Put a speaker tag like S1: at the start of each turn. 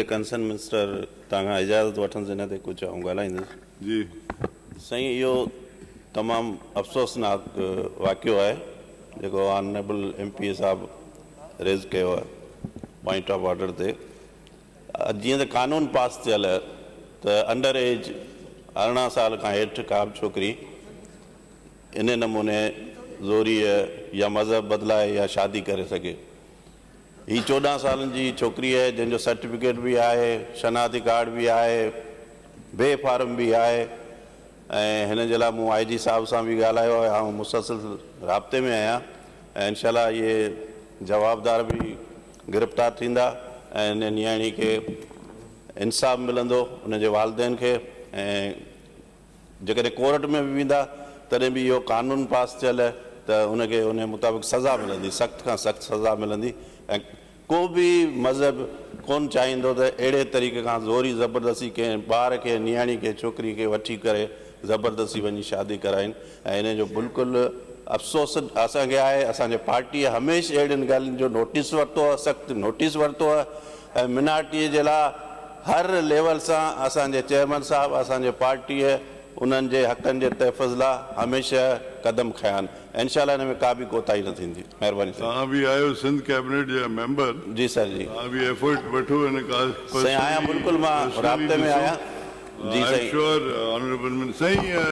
S1: As a concern minister तव्हां इजाज़त वठण हिन ते कुझु ॻाल्हाईंदुसि
S2: जी
S1: साईं। इहो तमामु अफ़सोसनाक वाक़ियो आहे जेको ऑनरेबल MP साहब रेज़ कयो आहे पॉइंट ऑफ ऑर्डर ते। जीअं त कानून पास थियल आहे त अंडर एज 18 साल खां हेठि का बि छोकिरी इन नमूने ज़ोरीअ या मज़हब बदिलाए या शादी करे सघे। ही 14 सालनि जी छोकिरी आहे जंहिंजो सर्टिफिकेट बि आहे, शनाख्ती कार्ड बि आहे, बे फार्म बि आहे ऐं हिन जे लाइ मूं IG साहब सां बि ॻाल्हायो आहे। ऐं मुसलसिल राब्ते में आहियां ऐं इनशाला इहे जवाबदार बि गिरफ़्तार थींदा ऐं इन नियाणी खे इंसाफ़ मिलंदो उनजे वालिदैन खे। ऐं जेकॾहिं कोर्ट में बि वेंदा तॾहिं बि इहो कानून पास थियल आहे त उनखे उन मुताबिक़ सज़ा मिलंदी, सख़्त खां सख़्तु सज़ा मिलंदी। ऐं को बि मज़हब कोन चाहींदो त अहिड़े तरीक़े खां ज़ोरी ज़बरदस्ती कंहिं ॿार खे, नियाणी खे, छोकिरी खे वठी करे ज़बरदस्ती वञी शादी कराइनि। ऐं इन जो बिल्कुलु अफ़सोस असांखे आहे। असांजे पार्टीअ हमेशह अहिड़ियुनि ॻाल्हियुनि जो नोटिस वरितो आहे, सख़्तु नोटिस वरितो आहे ऐं मिनॉरिटीअ जे लाइ हर लेवल सां असांजे चेयरमैन साहब असांजे पार्टीअ उन्हनि जे हक़नि जे तहफ़ुज़ लाइ हमेशह क़दम खयां आहिनि। इंशाल्लाह हिन में का बि कोताही न थींदी। महिरबानी।
S2: तव्हां बि आहियो सिंध कैबिनेट जा मेंबर।
S1: जी सर जी।
S2: तव्हां बि एफर्ट वठो हिन
S1: साईं आहियां, बिल्कुलु मां राब्ते में आहियां। जी साईं।
S2: श्योर ऑनरेबल साईं।